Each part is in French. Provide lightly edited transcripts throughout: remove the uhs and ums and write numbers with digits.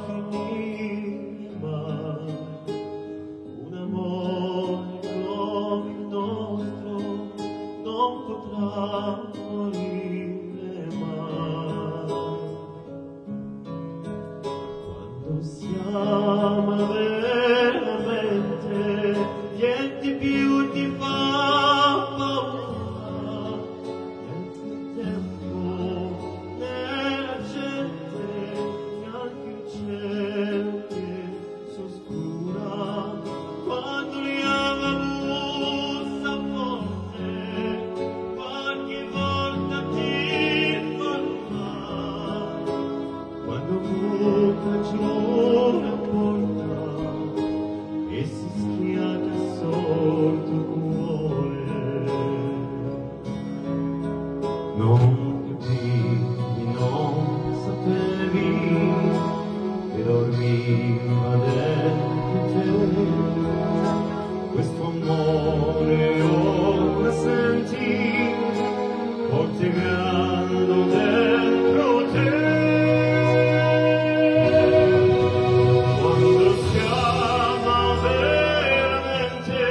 finire mai. Un amore come il nostro non potrà morire mai. Quando si ama veramente, niente più ti fa paura, neanche il tempo, né la gente, neanche il cielo che s'oscura. Quando riama bussa forte, qualche volta ti fa male. Quando buca giù la porta e si schianta sotto il cuore, non capivi, non sapevi che dormiva dentro te questo amore. Ora senti forte e grande dentro te. Quando si ama veramente,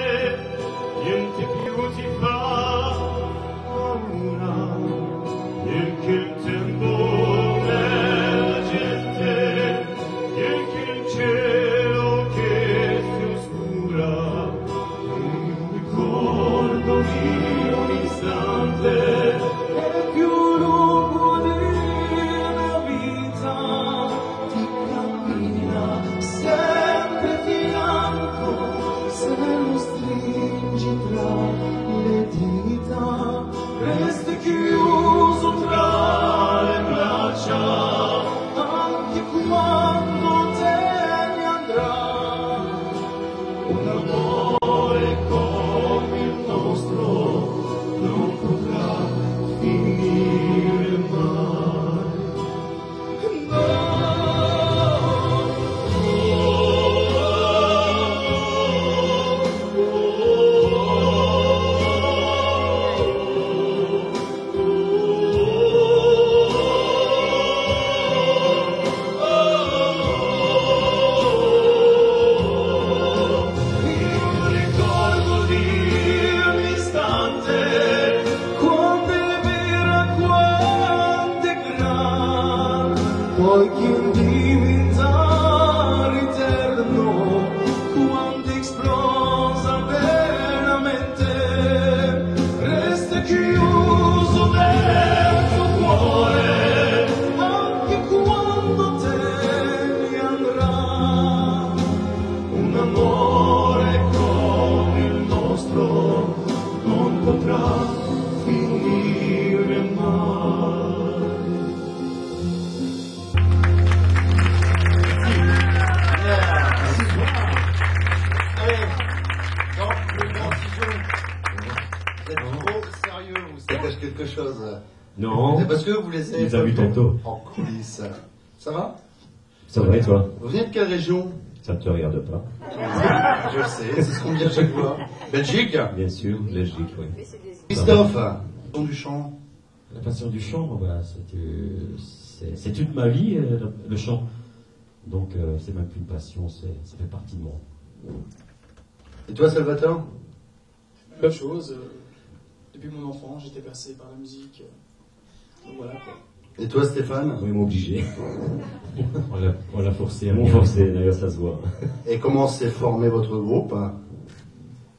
niente più ti fa paura, neanche il tempo né la gente, neanche il cielo che si oscura. Ricordami un istante, è più lungo della vita, ti cammina sempre fianco, se lo stringi tra le dita, resti chiuso tra le braccia, anche quando te ne andrà. Un amore come il nostro non potrà finire mai. Ricordo di un istante, quando è vera, quando è gran, poi che diventare eterno, quando esplosa veramente, resta chiuso dentro il cuore, anche quando te ne andrà. Un amore come il nostro non potrà finire mai. Vous êtes trop sérieux, ou ça cache quelque chose? Non, C'est parce que vous les avez on les a vus tantôt. en coulisses. Ça va? Ça va et toi? Vous venez de quelle région? Ça ne te regarde pas? Je sais, c'est ce qu'on dit à chaque fois. Belgique? Bien sûr, Belgique, oui. Christophe, ton du chant. La passion du chant, bah, c'est toute ma vie, le chant. Donc c'est même plus une passion, ça fait partie de moi. Et toi, Salvatore? Même chose. Depuis mon enfance, j'étais bercé par la musique. Donc voilà quoi. Et toi, Stéphane? Oui, ils m'ont obligé. on l'a forcé. Ils m'ont forcé, d'ailleurs ça se voit. Et comment s'est formé votre groupe?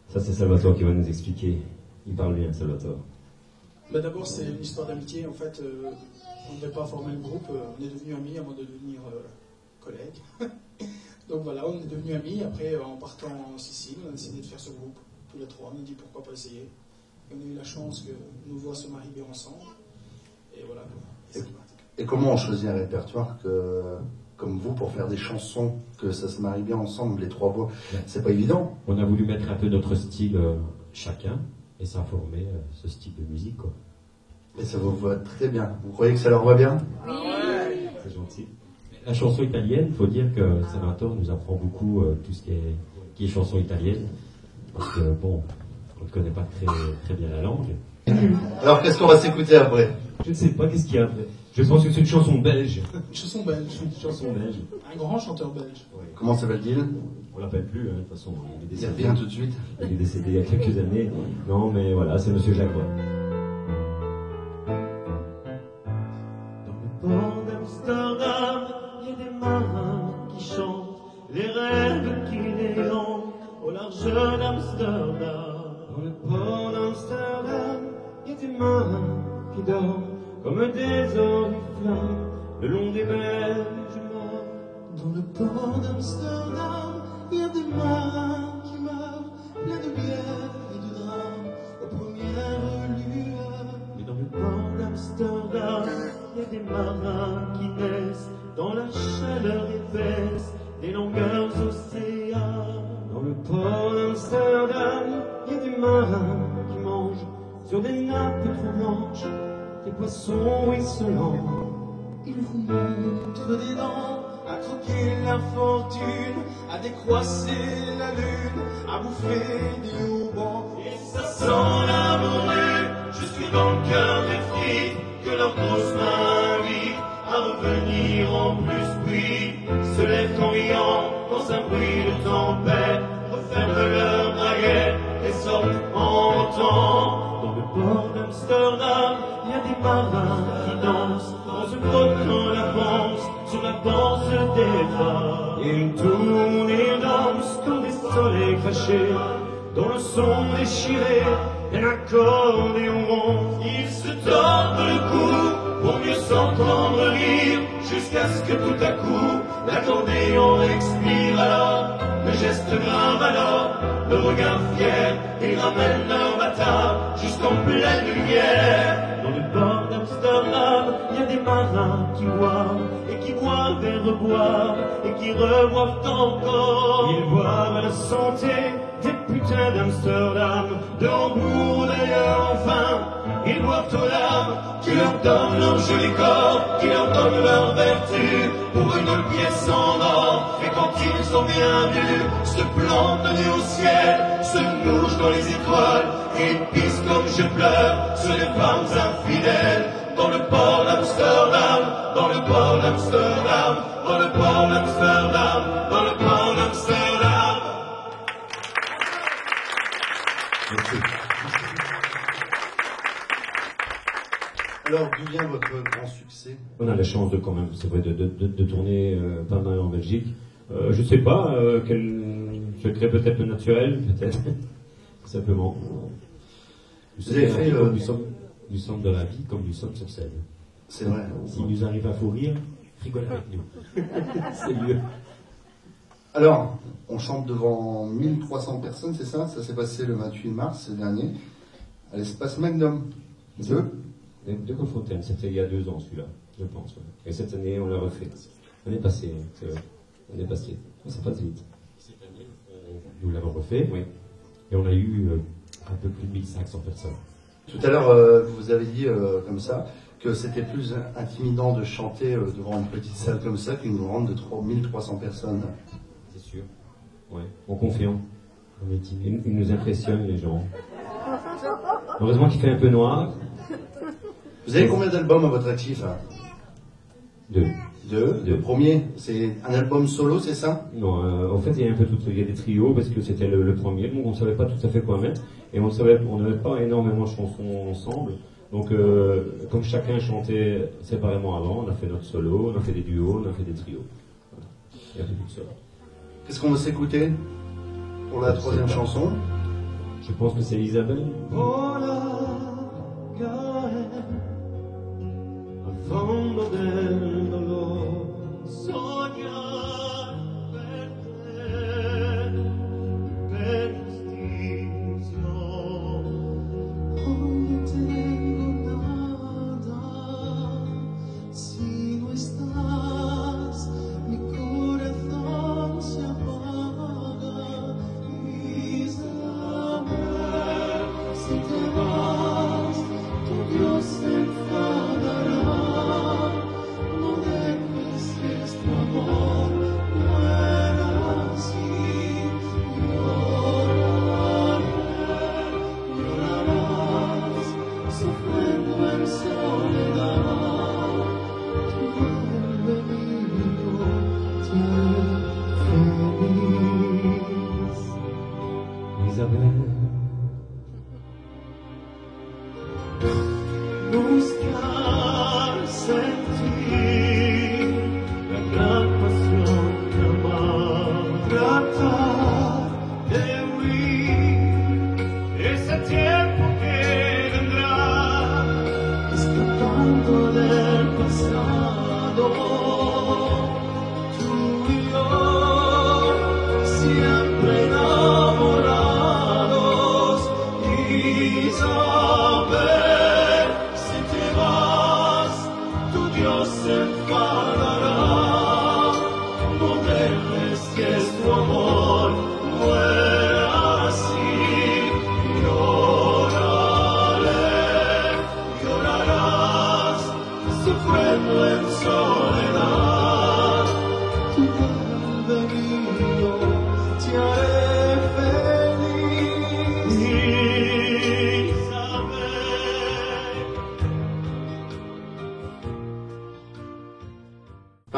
Ça c'est Salvatore qui va nous expliquer. Il parle bien, Salvatore. Bah, d'abord, c'est une histoire d'amitié. En fait, on ne devait pas former le groupe. On est devenus amis avant de devenir collègues. Donc voilà, on est devenus amis. Après, en partant en Sicile, on a décidé de faire ce groupe. Tous les trois, on a dit pourquoi pas essayer. Et on a eu la chance que nos voix se marient bien ensemble. Et voilà. Et comment on choisit un répertoire comme vous pour faire des chansons, que ça se marie bien ensemble, les trois voix? C'est pas évident. On a voulu mettre un peu notre style chacun, et ça a formé ce style de musique, quoi. Et ça vous va très bien. Vous croyez que ça leur va bien? Oui. C'est gentil. La chanson italienne, il faut dire que Salvatore nous apprend beaucoup tout ce qui est chanson italienne, parce que bon, on ne connaît pas très bien la langue. Alors qu'est-ce qu'on va s'écouter après? Je ne sais pas qu'est-ce qu'il y a. Je pense que c'est une chanson belge. Une chanson belge. Une chanson belge. Un grand chanteur belge. Ouais. Comment s'appelle-t-il? On l'appelle plus, hein, de toute façon. Il est Il décédé. revient tout de suite. Il est décédé il y a quelques années. Non, mais voilà, c'est Monsieur Jacquot. Dans le port d'Amsterdam, il y a des marins qui chantent les rêves qui les hantent au large d'Amsterdam. Dans le port d'Amsterdam, il y a des marins qui dorment comme des oriflammes le long des berges morts. Dans le port d'Amsterdam, il y a des marins qui meurent, pleins de bière et de drames, aux premières lueurs. Mais dans le port d'Amsterdam, il y a des marins qui naissent dans la chaleur épaisse des longueurs océans. Dans le port d'Amsterdam, il y a des marins qui mangent sur des nappes trop blanches des poissons ruisselants. Ils vous montrent des dents à croquer la fortune, à décroisser la lune, à bouffer des haubans. Et ça sent la morue, je suis dans le cœur des filles que leurs grosses mains invitent à revenir en plus. Oui, se lèvent en riant dans un bruit de tempête, referment leurs braguettes et sortent en temps. Dans le port d'Amsterdam, il y a des marins qui dansent en se frottant la panse sur la panse des phares. Ils tournent et dansent comme des soleils crachés dans le son déchiré d'un accordéon rond. Ils se tordent le cou pour mieux s'entendre rire, jusqu'à ce que tout à coup l'accordéon expire. Alors le geste grave, alors le regard fier, ils ramènent leur bâtard jusqu'en pleine lumière. Dans le port d'Amsterdam, il y a des marins qui boivent et qui boivent et reboivent et qui reboivent encore. Ils boivent à la santé des putains d'Amsterdam, de Hambourg d'ailleurs enfin. Ils boivent aux larmes qui leur donnent leur joli corps, qui leur donnent leur vertu pour une pièce en or. Et quand ils sont bien vus, se plantent nus au ciel, se mouchent dans les étoiles et pissent comme je pleure sur les femmes infidèles. Dans le port d'Amsterdam, dans le port d'Amsterdam, dans le port d'Amsterdam, dans le port d'Amsterdam. Merci. Alors, d'où vient votre grand succès? On a la chance de quand même, c'est vrai, de tourner pas mal en Belgique. Je sais pas, quel secret, peut-être le naturel, peut-être, simplement. Vous avez fait comme nous sommes de la vie, comme nous sommes sur scène. C'est vrai. S'il nous arrive à fou rire, rigole avec nous. C'est mieux. Alors, on chante devant 1300 personnes, c'est ça? Ça s'est passé le 28 mars dernier, à l'espace Magnum. De Cofontaine, c'était il y a 2 ans celui-là, je pense. Ouais. Et cette année, on l'a refait. On est passé, c'est vrai. On est passé. Ça passe vite. Cette année, nous l'avons refait, oui. Et on a eu un peu plus de 1500 personnes. Tout à l'heure, vous avez dit comme ça que c'était plus intimidant de chanter devant une petite salle comme ça qu'une grande de 1300 personnes. C'est sûr. Ouais. On confirme. On est timide. Ils nous impressionnent, les gens. Heureusement qu'il fait un peu noir. Vous avez combien d'albums à votre actif? 2. Le premier, c'est un album solo, c'est ça? Non, en fait, il y a un peu tout. Il y a des trios parce que c'était le premier, donc on ne savait pas tout à fait quoi mettre. Et on n'avait pas énormément de chansons ensemble. Donc, comme chacun chantait séparément avant, on a fait notre solo, on a fait des duos, on a fait des trios. Voilà. Il y a un peu tout ça. Qu'est-ce qu'on va s'écouter pour la troisième chanson? Je pense que c'est Isabelle. Fondo del dolor soñar perder per extinción. Hoy no tengo nada si no estás, mi corazón se apaga. Isabel, si te vas, tu Dios se enfadará. No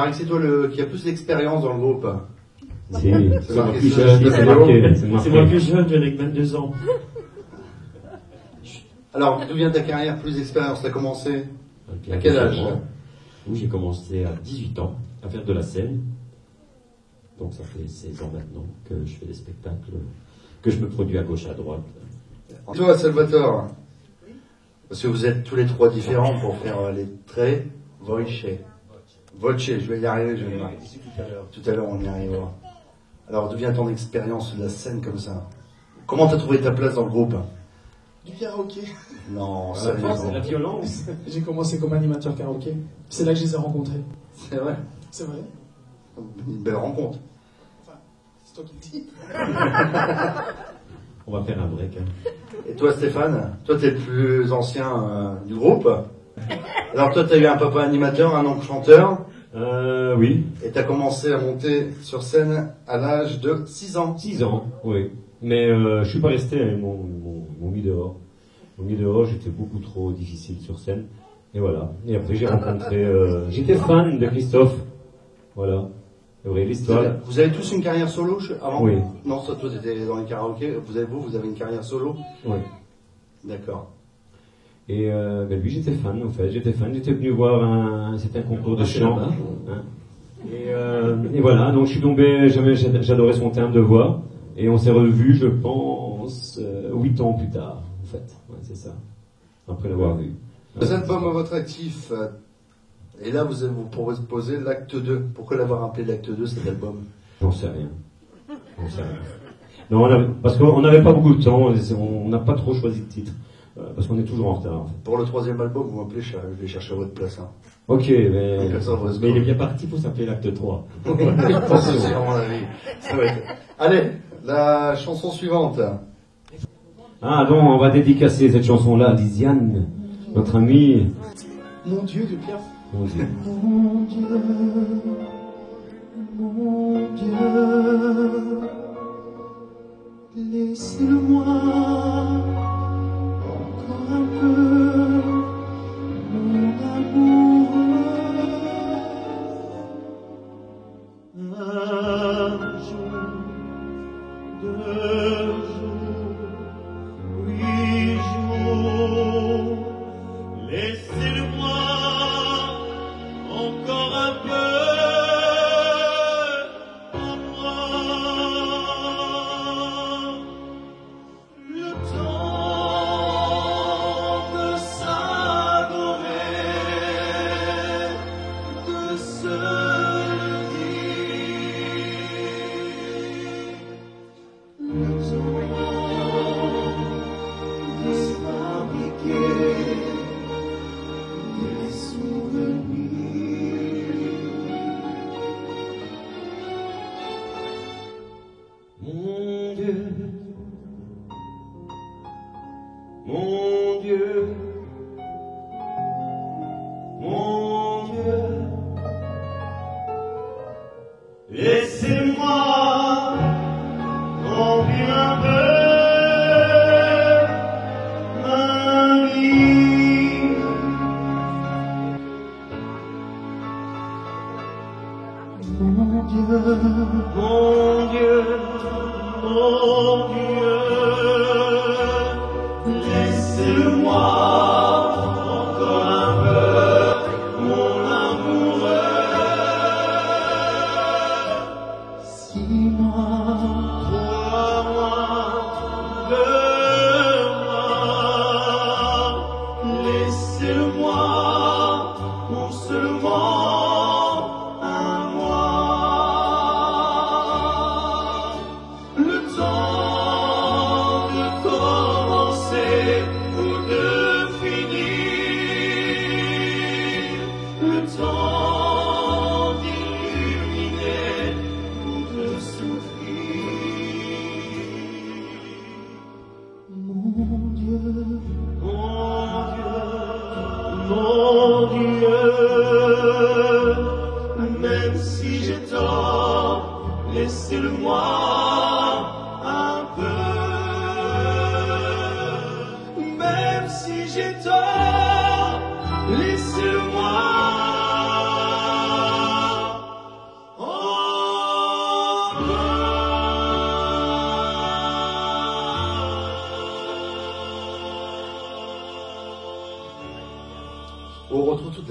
paraît que c'est toi qui a plus d'expérience dans le groupe. C'est moi marqué plus ça, jeune, c'est c'est marqué. marqué. C'est moi plus jeune, j'en ai que 22 ans. Alors, d'où vient ta carrière, plus d'expérience? T'as commencé à quel âge? Où j'ai commencé à 18 ans à faire de la scène. Donc ça fait 16 ans maintenant que je fais des spectacles, que je me produis à gauche, à droite. Toi, Salvatore, parce que vous êtes tous les trois différents pour faire les traits, Voice. Voce, je vais y arriver, je vais y arriver. Tout à l'heure, on y arrivera. Alors, d'où vient ton expérience de la scène comme ça? Comment t'as trouvé ta place dans le groupe? Du karaoké. Non, La force, c'est la sérieusement. violence. J'ai commencé comme animateur karaoké. C'est là que je les ai rencontrés. C'est vrai. C'est vrai. Une belle rencontre. Enfin, c'est toi qui le dis. On va faire un break. Hein. Et toi, Stéphane? Toi, t'es le plus ancien du groupe. Alors, toi, t'as eu un papa animateur, un oncle chanteur, Oui. et t'as commencé à monter sur scène à l'âge de 6 ans. 6 ans, oui. Mais je suis pas resté, hein, ils m'ont mis dehors. Ils m'ont mis dehors, j'étais beaucoup trop difficile sur scène. Et voilà. Et après, j'ai rencontré... j'étais fan de Christophe. Voilà. C'est vrai, l'histoire. Vous avez tous une carrière solo avant? Oui. Non, toi, t'étais dans les karaokés. Vous avez une carrière solo? Oui. D'accord. Et ben lui, j'étais fan, en fait. J'étais fan. J'étais venu voir c'était un concours de chant. Hein. Et voilà, donc je suis tombé, j'adorais son terme de voix. Et on s'est revus, je pense, 8 ans plus tard, en fait. Ouais, c'est ça. Après l'avoir vu. Deux albums à votre actif. Et là, vous pourrez se poser l'acte 2. Pourquoi l'avoir appelé l'acte 2, cet album? J'en sais rien. J'en sais rien. Non, parce qu'on n'avait pas beaucoup de temps, on n'a pas trop choisi de titre. Parce qu'on est toujours en retard, en fait. Pour le 3e album, vous m'appelez, je vais chercher à votre place. Hein. Ok, mais... Mais il est bien parti pour s'appeler l'acte 3. C'est à mon avis. Ça va être... Allez, la chanson suivante. Ah, donc on va dédicacer cette chanson-là à Lisiane, notre amie. Mon Dieu, de Piaf. Mon Dieu. Mon Dieu, mon Dieu, laissez-le-moi encore un peu, mon amoureux. Un jour, 2 jours, 8 jours, laissez-le-moi encore un peu en moi. Le temps de s'adorer, de se le temps de se fabriquer des souvenirs. Mon Dieu, mon Dieu, mon Dieu, laissez-moi remplir un peu ma vie. Mon Dieu, Mon Dieu, mon Dieu, laissez-le-moi encore un peu, mon amoureux. si moi, 3 mois, 2 mois, laissez-le-moi pour seulement un mois. Le temps de commencer ou de finir, le temps d'illuminer ou de souffrir. mon Dieu, Mon Dieu, même si j'ai tort, laissez-le-moi un peu. Même si j'ai tort, laissez-le-moi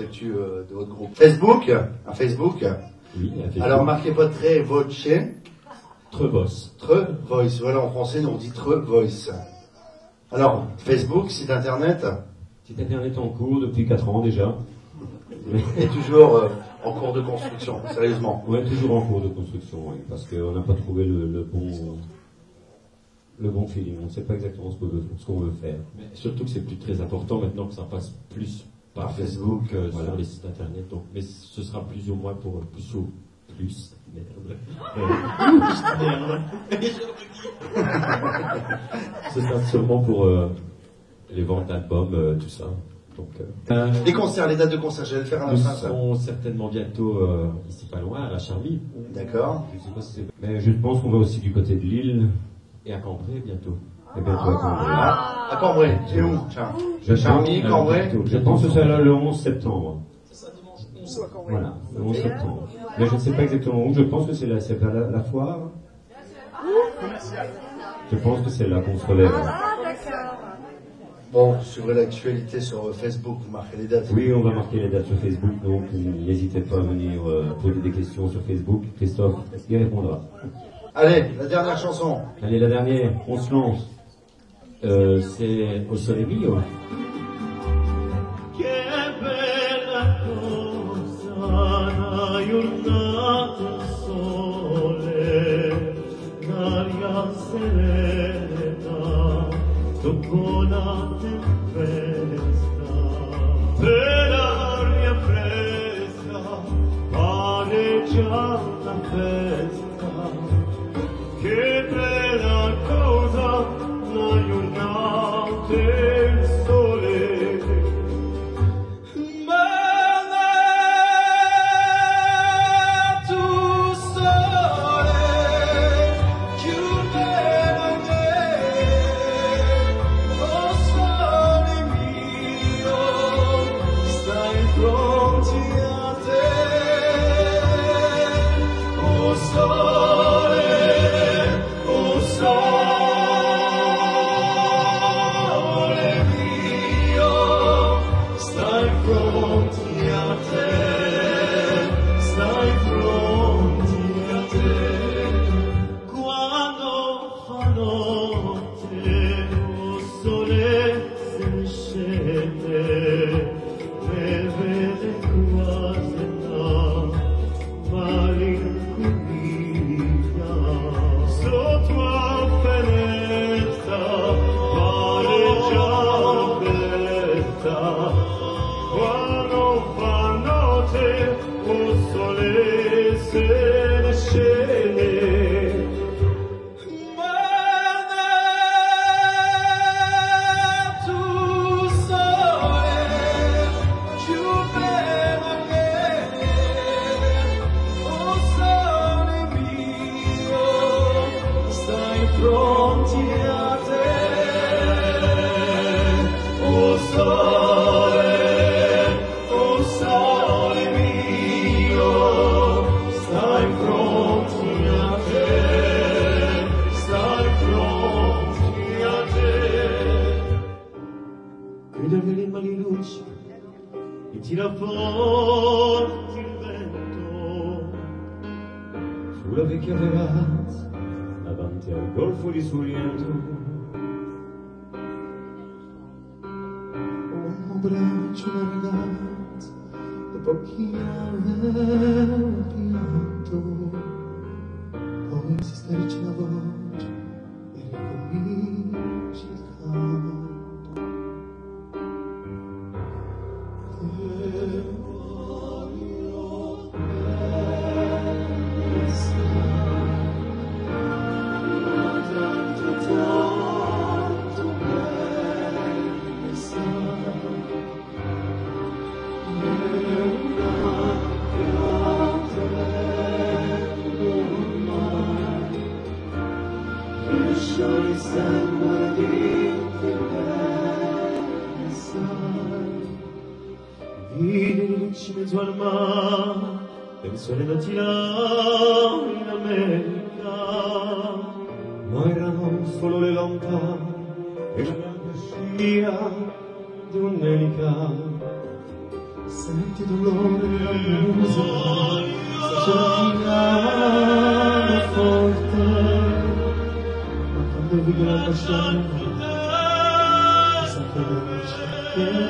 l'actu de votre groupe. Facebook, un Facebook. Oui, Alors marquez pas très voce, Trevos. Voice. Voilà, en français, nous on dit Voice. Alors, Facebook, site internet, Site internet en cours depuis 4 ans déjà. est toujours en cours de construction, sérieusement. Ouais, toujours en cours de construction, oui, parce qu'on n'a pas trouvé le bon feeling. On ne sait pas exactement ce qu'on veut faire. Mais surtout que c'est plus très important maintenant que ça passe plus par Facebook, sur les sites internet. Donc, mais ce sera plus ou moins pour ce sera sûrement pour les ventes d'albums, tout ça. Donc, Les concerts, les dates de concert, j'allais le faire à nous la fin. serons certainement bientôt ici pas loin, à la Charmille. D'accord. Je sais pas si c'est... Mais je pense qu'on va aussi du côté de Lille et à Cambrai bientôt. Et bientôt à Cambrai. Ah, à Cambrai, c'est où? Tiens. Charmille, Cambrai. Je pense que c'est le 11 septembre. C'est ça, dimanche 11. Voilà, le 11 septembre. Mais je ne sais pas exactement où. Je pense que c'est pas la foire. Je pense que c'est là qu'on se relève. Bon, suivrez l'actualité sur Facebook, vous marquez les dates. Oui, on va marquer les dates sur Facebook, donc n'hésitez pas à venir poser des questions sur Facebook. Christophe, est-ce qu'il répondra? Allez, la dernière chanson. Allez, la dernière, on se lance. C'est au Sole Mio. Che bella cosa, una giornata sole, l'aria serena, dopo la tempesta, per l'aria fresca, pare già una festa, che bella cosa, una giornata il sole. Tira forti il vento sulla vecchia ragazza davanti al golfo di Sorrento. Un abbraccio una ragazza dopo chi aveva pianto, poi si sterce la voce e ricominci il canto. In mezzo al mare, penso alle notti là in America, ma erano solo le lontane e la bianca scia di un'elica. Senti dolore nella musica, se ce la forte, ma quando vibra la scena, sempre dolce.